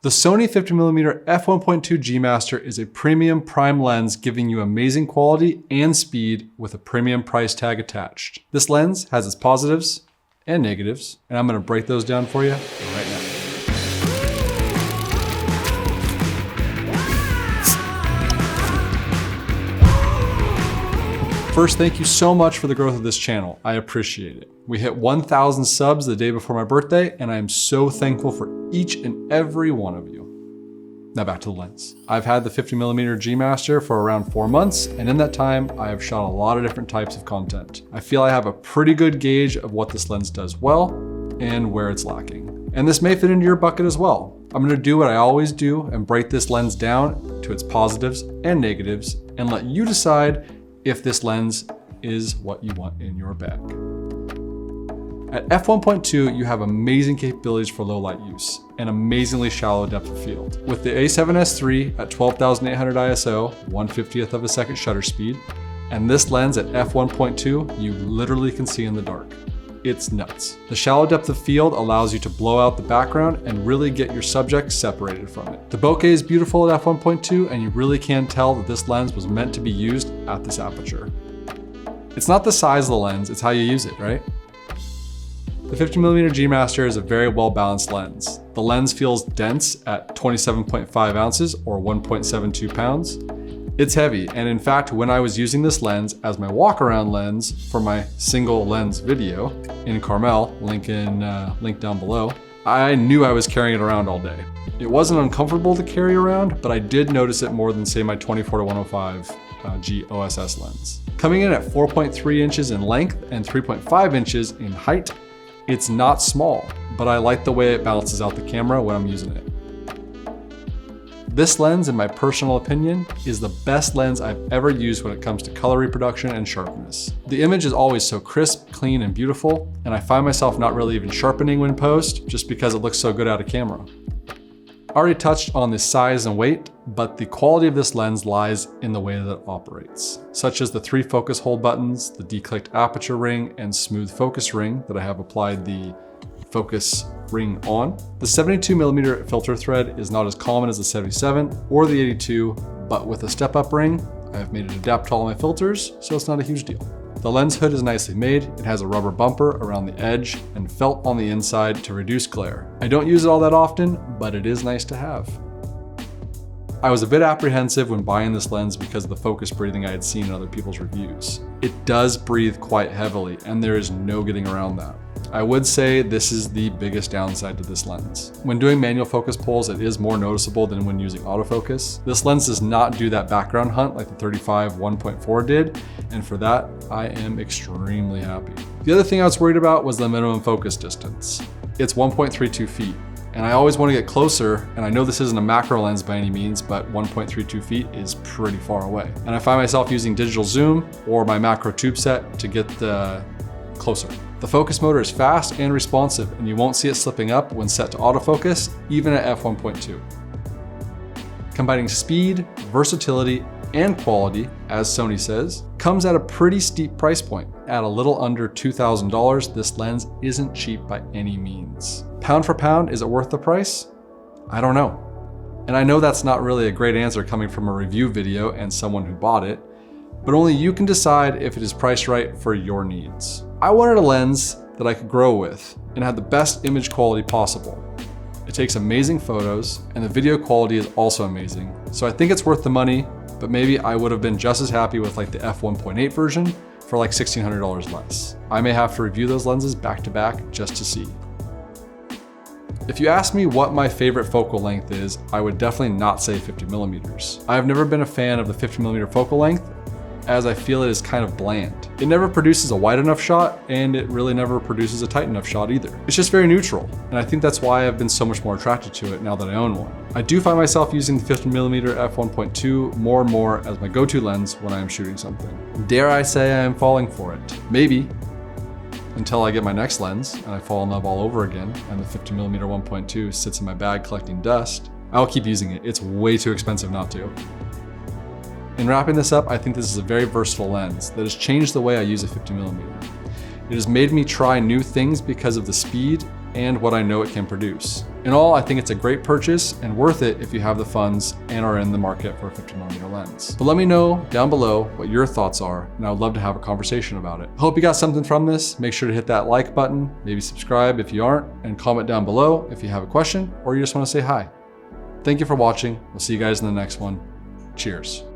The Sony 50mm f1.2 G Master is a premium prime lens giving you amazing quality and speed with a premium price tag attached. This lens has its positives and negatives, and I'm gonna break those down for you right now. First, thank you so much for the growth of this channel. I appreciate it. We hit 1,000 subs the day before my birthday, and I am so thankful for each and every one of you. Now back to the lens. I've had the 50mm G Master for around 4 months, and in that time, I have shot a lot of different types of content. I feel I have a pretty good gauge of what this lens does well and where it's lacking. And this may fit into your bucket as well. I'm gonna do what I always do and break this lens down to its positives and negatives and let you decide if this lens is what you want in your bag. At f1.2, you have amazing capabilities for low light use and amazingly shallow depth of field. With the A7S III at 12,800 ISO, 1/50th of a second shutter speed, and this lens at f1.2, you literally can see in the dark. It's nuts. The shallow depth of field allows you to blow out the background and really get your subject separated from it. The bokeh is beautiful at f1.2, and you really can tell that this lens was meant to be used at this aperture. It's not the size of the lens, it's how you use it, right? The 50mm G Master is a very well-balanced lens. The lens feels dense at 27.5 ounces or 1.72 pounds. It's heavy, and in fact, when I was using this lens as my walk-around lens for my single lens video in Carmel, link down below, I knew I was carrying it around all day. It wasn't uncomfortable to carry around, but I did notice it more than say my 24-105 G OSS lens. Coming in at 4.3 inches in length and 3.5 inches in height, it's not small, but I like the way it balances out the camera when I'm using it. This lens, in my personal opinion, is the best lens I've ever used when it comes to color reproduction and sharpness. The image is always so crisp, clean, and beautiful, and I find myself not really even sharpening when post, just because it looks so good out of camera. I already touched on the size and weight, but the quality of this lens lies in the way that it operates, such as the 3 focus hold buttons, the declicked aperture ring, and smooth focus ring that I have applied the focus ring on. The 72mm filter thread is not as common as the 77 or the 82, but with a step-up ring, I have made it adapt to all my filters, so it's not a huge deal. The lens hood is nicely made. It has a rubber bumper around the edge and felt on the inside to reduce glare. I don't use it all that often, but it is nice to have. I was a bit apprehensive when buying this lens because of the focus breathing I had seen in other people's reviews. It does breathe quite heavily, and there is no getting around that. I would say this is the biggest downside to this lens. When doing manual focus pulls, it is more noticeable than when using autofocus. This lens does not do that background hunt like the 35 1.4 did, and for that, I am extremely happy. The other thing I was worried about was the minimum focus distance. It's 1.32 feet, and I always want to get closer, and I know this isn't a macro lens by any means, but 1.32 feet is pretty far away. And I find myself using digital zoom or my macro tube set to get closer. The focus motor is fast and responsive, and you won't see it slipping up when set to autofocus, even at f1.2. Combining speed, versatility, and quality, as Sony says, comes at a pretty steep price point. At a little under $2,000, this lens isn't cheap by any means. Pound for pound, is it worth the price? I don't know. And I know that's not really a great answer coming from a review video and someone who bought it, but only you can decide if it is priced right for your needs. I wanted a lens that I could grow with and had the best image quality possible. It takes amazing photos, and the video quality is also amazing, so I think it's worth the money, but maybe I would have been just as happy with like the f1.8 version for like $1,600 less. I may have to review those lenses back to back just to see. If you ask me what my favorite focal length is, I would definitely not say 50mm. I have never been a fan of the 50mm focal length, as I feel it is kind of bland. It never produces a wide enough shot, and it really never produces a tight enough shot either. It's just very neutral, and I think that's why I've been so much more attracted to it now that I own one. I do find myself using the 50mm f1.2 more and more as my go-to lens when I am shooting something. Dare I say I am falling for it? Maybe, until I get my next lens and I fall in love all over again, and the 50mm 1.2 sits in my bag collecting dust. I'll keep using it. It's way too expensive not to. In wrapping this up, I think this is a very versatile lens that has changed the way I use a 50mm. It has made me try new things because of the speed and what I know it can produce. In all, I think it's a great purchase and worth it if you have the funds and are in the market for a 50mm lens. But let me know down below what your thoughts are, and I would love to have a conversation about it. I hope you got something from this. Make sure to hit that like button, maybe subscribe if you aren't, and comment down below if you have a question or you just want to say hi. Thank you for watching. We'll see you guys in the next one. Cheers.